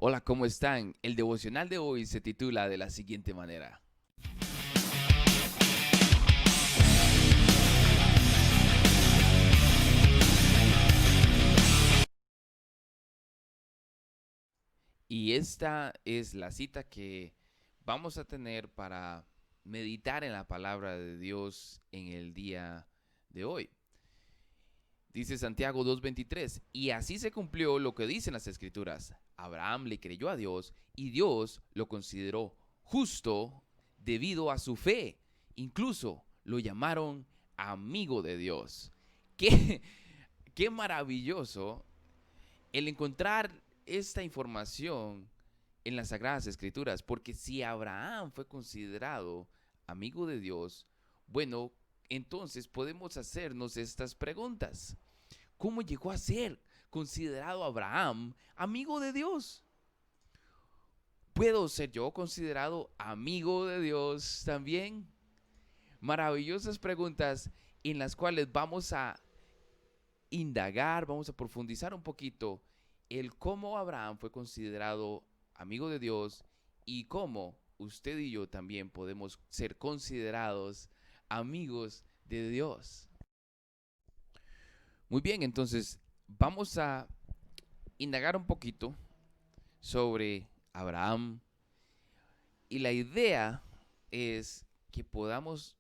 Hola, ¿cómo están? El devocional de hoy se titula de la siguiente manera. Y esta es la cita que vamos a tener para meditar en la palabra de Dios en el día de hoy. Dice Santiago 2:23, y así se cumplió lo que dicen las escrituras. Abraham le creyó a Dios y Dios lo consideró justo debido a su fe. Incluso lo llamaron amigo de Dios. Qué, qué maravilloso el encontrar esta información en las Sagradas Escrituras, porque si Abraham fue considerado amigo de Dios, bueno, entonces podemos hacernos estas preguntas. ¿Cómo llegó a ser considerado Abraham amigo de Dios? ¿Puedo ser yo considerado amigo de Dios también? Maravillosas preguntas en las cuales vamos a indagar, vamos a profundizar un poquito el cómo Abraham fue considerado amigo de Dios y cómo usted y yo también podemos ser considerados amigos de Dios. Muy bien, entonces vamos a indagar un poquito sobre Abraham y la idea es que podamos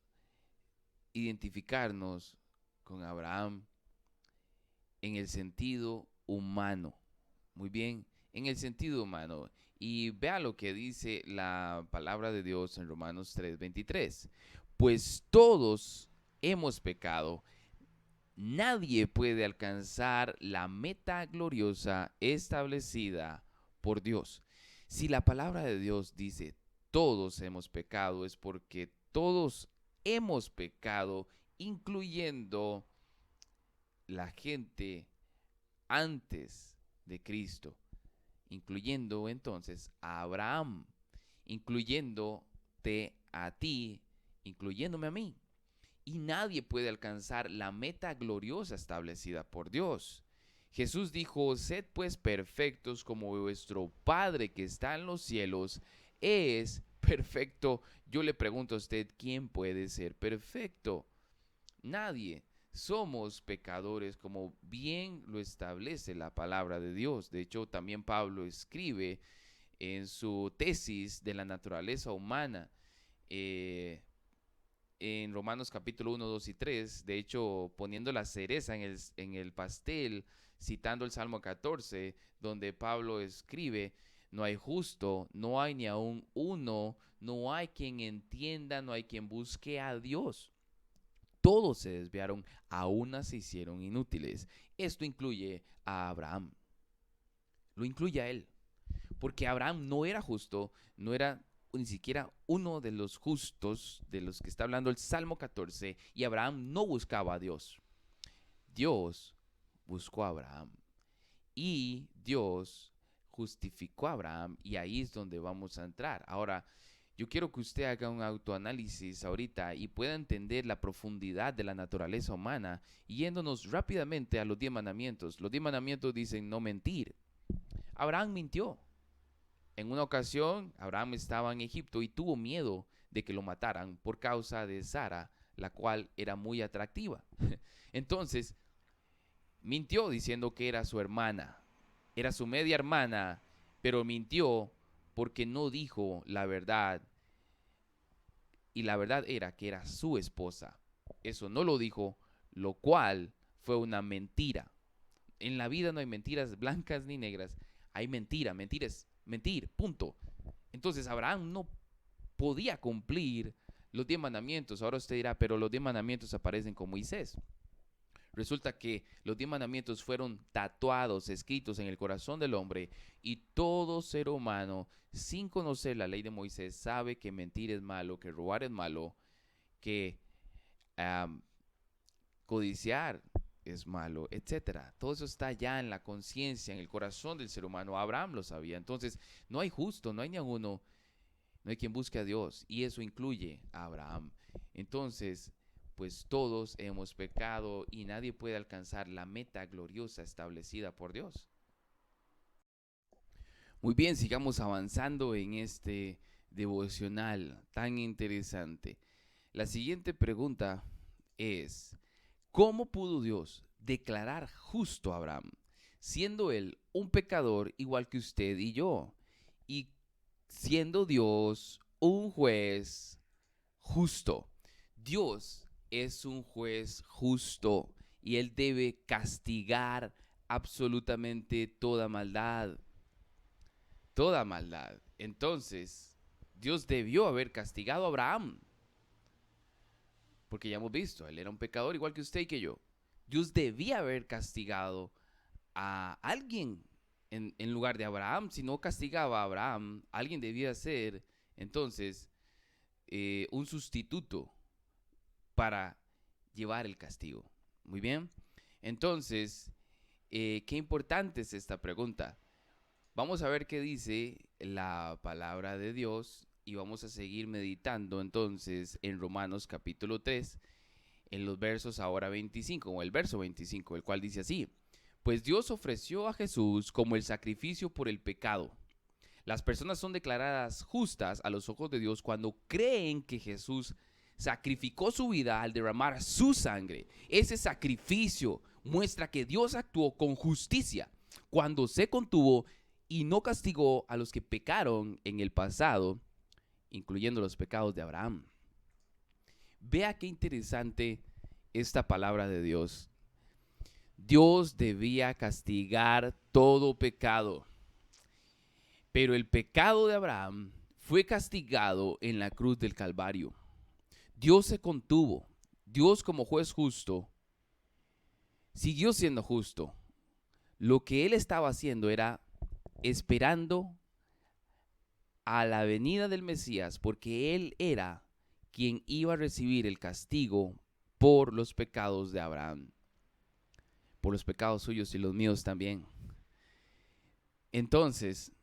identificarnos con Abraham en el sentido humano. Muy bien, en el sentido humano. Y vea lo que dice la palabra de Dios en Romanos 3:23. Pues todos hemos pecado. Nadie puede alcanzar la meta gloriosa establecida por Dios. Si la palabra de Dios dice todos hemos pecado, es porque todos hemos pecado, incluyendo la gente antes de Cristo, incluyendo entonces a Abraham, incluyéndote a ti, incluyéndome a mí. Y nadie puede alcanzar la meta gloriosa establecida por Dios. Jesús dijo, sed pues perfectos como vuestro Padre que está en los cielos es perfecto. Yo le pregunto a usted, ¿quién puede ser perfecto? Nadie. Somos pecadores, como bien lo establece la palabra de Dios. De hecho, también Pablo escribe en su tesis de la naturaleza humana, eh, en Romanos capítulo 1, 2 y 3, de hecho poniendo la cereza en el pastel, citando el Salmo 14, donde Pablo escribe, no hay justo, no hay ni aún uno, no hay quien entienda, no hay quien busque a Dios. Todos se desviaron, a unas se hicieron inútiles. Esto incluye a Abraham, lo incluye a él, porque Abraham no era justo, no era ni siquiera uno de los justos de los que está hablando el Salmo 14, y Abraham no buscaba a Dios. Dios buscó a Abraham y Dios justificó a Abraham, y ahí es donde vamos a entrar. Ahora, yo quiero que usted haga un autoanálisis ahorita y pueda entender la profundidad de la naturaleza humana, yéndonos rápidamente a los 10 mandamientos. Los 10 mandamientos dicen no mentir. Abraham mintió. En una ocasión, Abraham estaba en Egipto y tuvo miedo de que lo mataran por causa de Sara, la cual era muy atractiva. Entonces, mintió diciendo que era su hermana, era su media hermana, pero mintió porque no dijo la verdad, y la verdad era que era su esposa. Eso no lo dijo, lo cual fue una mentira. En la vida no hay mentiras blancas ni negras, hay mentira, mentir es mentir, punto. Entonces Abraham no podía cumplir los 10 mandamientos. Ahora usted dirá, pero los 10 mandamientos aparecen con Moisés. Resulta que los 10 mandamientos fueron tatuados, escritos en el corazón del hombre, y todo ser humano, sin conocer la ley de Moisés, sabe que mentir es malo, que robar es malo, que um, codiciar es malo, etcétera. Todo eso está ya en la conciencia, en el corazón del ser humano. Abraham lo sabía. Entonces, no hay justo, no hay ni uno, no hay quien busque a Dios, y eso incluye a Abraham. Entonces, pues todos hemos pecado y nadie puede alcanzar la meta gloriosa establecida por Dios. Muy bien, sigamos avanzando en este devocional tan interesante. La siguiente pregunta es, ¿cómo pudo Dios declarar justo a Abraham, siendo él un pecador igual que usted y yo? Y siendo Dios un juez justo. Dios es un juez justo y él debe castigar absolutamente toda maldad. Toda maldad. Entonces, Dios debió haber castigado a Abraham, porque ya hemos visto, él era un pecador igual que usted y que yo. Dios debía haber castigado a alguien en lugar de Abraham. Si no castigaba a Abraham, alguien debía ser entonces un sustituto para llevar el castigo. Muy bien. Entonces, qué importante es esta pregunta. Vamos a ver qué dice la palabra de Dios y vamos a seguir meditando entonces en Romanos capítulo 3, en los versos ahora 25, o el verso 25, el cual dice así: pues Dios ofreció a Jesús como el sacrificio por el pecado. Las personas son declaradas justas a los ojos de Dios cuando creen que Jesús sacrificó su vida al derramar su sangre. Ese sacrificio muestra que Dios actuó con justicia cuando se contuvo y no castigó a los que pecaron en el pasado, incluyendo los pecados de Abraham. Vea qué interesante esta palabra de Dios. Dios debía castigar todo pecado, pero el pecado de Abraham fue castigado en la cruz del Calvario. Dios se contuvo. Dios, como juez justo, siguió siendo justo. Lo que él estaba haciendo era esperando a la venida del Mesías, porque él era quien iba a recibir el castigo por los pecados de Abraham, por los pecados suyos y los míos también. Entonces,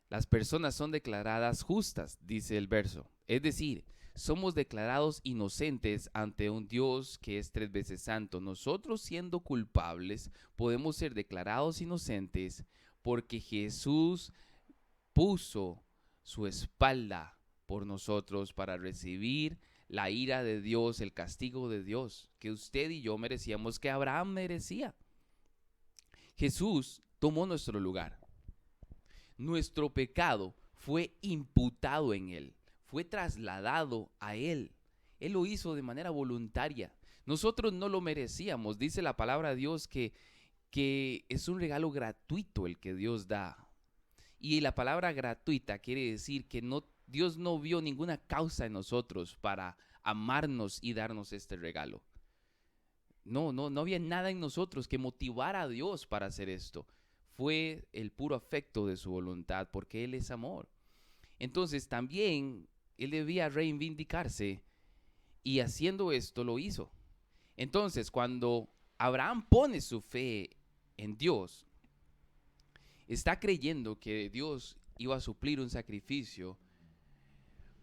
las personas son declaradas justas, dice el verso. Es decir, somos declarados inocentes ante un Dios que es 3 veces santo. Nosotros, siendo culpables, podemos ser declarados inocentes porque Jesús puso su espalda por nosotros para recibir la ira de Dios, el castigo de Dios, que usted y yo merecíamos, que Abraham merecía. Jesús tomó nuestro lugar. Nuestro pecado fue imputado en él, fue trasladado a él. Él lo hizo de manera voluntaria. Nosotros no lo merecíamos. Dice la palabra de Dios que es un regalo gratuito el que Dios da. Y la palabra gratuita quiere decir que Dios no vio ninguna causa en nosotros para amarnos y darnos este regalo. No había nada en nosotros que motivara a Dios para hacer esto. Fue el puro afecto de su voluntad, porque Él es amor. Entonces también Él debía reivindicarse y haciendo esto lo hizo. Entonces cuando Abraham pone su fe en Dios, está creyendo que Dios iba a suplir un sacrificio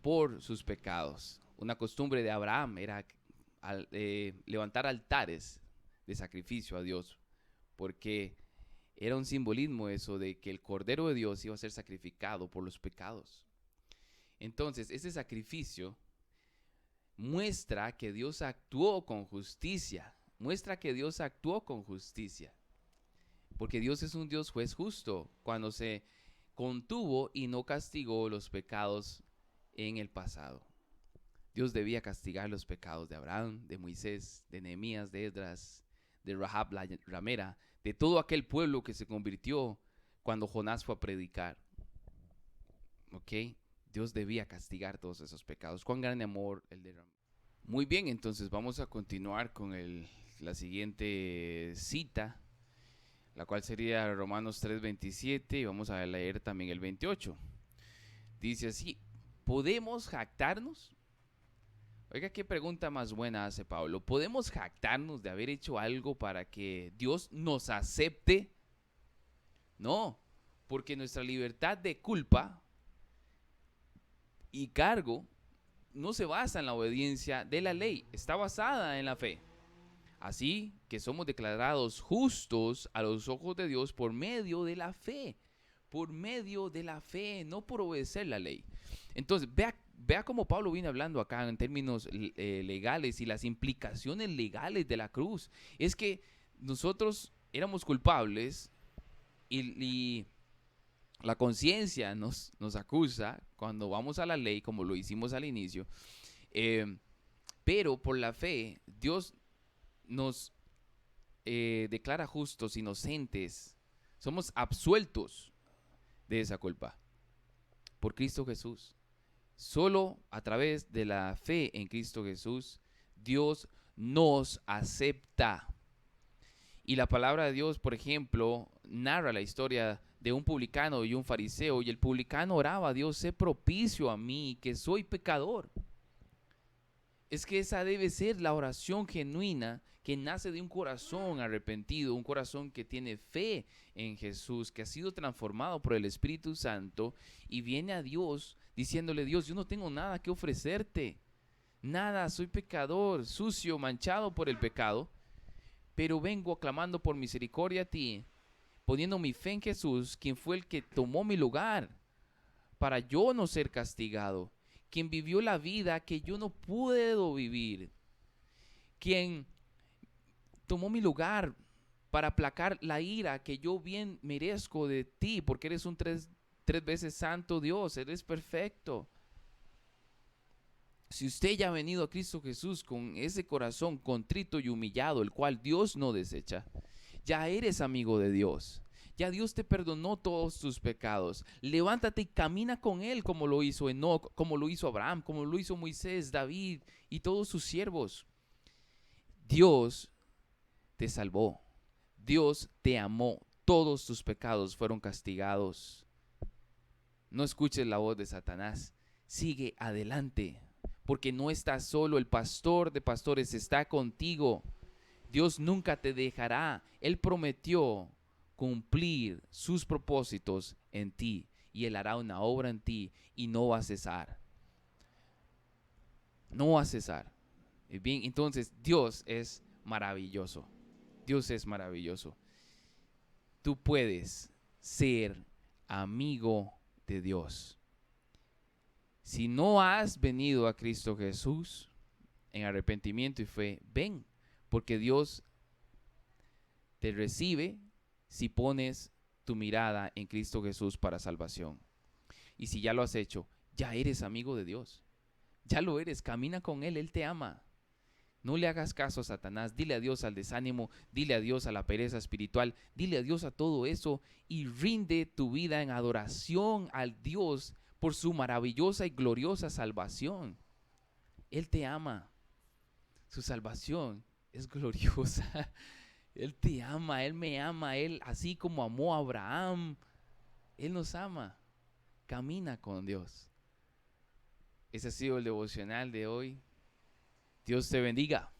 por sus pecados. Una costumbre de Abraham era levantar altares de sacrificio a Dios, porque era un simbolismo eso de que el Cordero de Dios iba a ser sacrificado por los pecados. Entonces, ese sacrificio muestra que Dios actuó con justicia, porque Dios es un Dios juez justo cuando se contuvo y no castigó los pecados en el pasado. Dios debía castigar los pecados de Abraham, de Moisés, de Nehemías, de Esdras, de Rahab la ramera, de todo aquel pueblo que se convirtió cuando Jonás fue a predicar. ¿Ok? Dios debía castigar todos esos pecados. Cuán gran amor el de Ramón. Muy bien, entonces vamos a continuar con la siguiente cita, la cual sería Romanos 3:27, y vamos a leer también el 28. Dice así: ¿podemos jactarnos? Oiga, qué pregunta más buena hace Pablo. ¿Podemos jactarnos de haber hecho algo para que Dios nos acepte? No, porque nuestra libertad de culpa y cargo no se basa en la obediencia de la ley, está basada en la fe. Así que somos declarados justos a los ojos de Dios por medio de la fe. por medio de la fe, no por obedecer la ley. Entonces, vea cómo Pablo viene hablando acá en términos legales y las implicaciones legales de la cruz. Es que nosotros éramos culpables y la conciencia nos acusa cuando vamos a la ley, como lo hicimos al inicio. Pero por la fe, Dios nos declara justos, inocentes. Somos absueltos de esa culpa por Cristo Jesús. Solo a través de la fe en Cristo Jesús, Dios nos acepta. Y la palabra de Dios, por ejemplo, narra la historia de un publicano y un fariseo. Y el publicano oraba: Dios, sé propicio a mí, que soy pecador. Es que esa debe ser la oración genuina que nace de un corazón arrepentido, un corazón que tiene fe en Jesús, que ha sido transformado por el Espíritu Santo y viene a Dios diciéndole: Dios, yo no tengo nada que ofrecerte, nada, soy pecador, sucio, manchado por el pecado, pero vengo clamando por misericordia a ti, poniendo mi fe en Jesús, quien fue el que tomó mi lugar para yo no ser castigado, quien vivió la vida que yo no puedo vivir, quien tomó mi lugar para aplacar la ira que yo bien merezco de ti, porque eres un tres veces santo Dios, eres perfecto. Si usted ya ha venido a Cristo Jesús con ese corazón contrito y humillado, el cual Dios no desecha, ya eres amigo de Dios. Ya Dios te perdonó todos tus pecados. Levántate y camina con Él, como lo hizo Enoc, como lo hizo Abraham, como lo hizo Moisés, David y todos sus siervos. Dios te salvó. Dios te amó. Todos tus pecados fueron castigados. No escuches la voz de Satanás. Sigue adelante, porque no estás solo. El pastor de pastores está contigo. Dios nunca te dejará. Él prometió cumplir sus propósitos en ti, y Él hará una obra en ti y no va a cesar. No va a cesar. Bien, entonces Dios es maravilloso. Dios es maravilloso. Tú puedes ser amigo de Dios. Si no has venido a Cristo Jesús en arrepentimiento y fe, ven, porque Dios te recibe si pones tu mirada en Cristo Jesús para salvación. Y si ya lo has hecho, ya eres amigo de Dios. Ya lo eres, camina con Él, Él te ama. No le hagas caso a Satanás, dile adiós al desánimo, dile adiós a la pereza espiritual, dile adiós a todo eso y rinde tu vida en adoración al Dios por su maravillosa y gloriosa salvación. Él te ama, su salvación es gloriosa. Él te ama, Él me ama, Él así como amó a Abraham, Él nos ama. Camina con Dios. Ese ha sido el devocional de hoy. Dios te bendiga.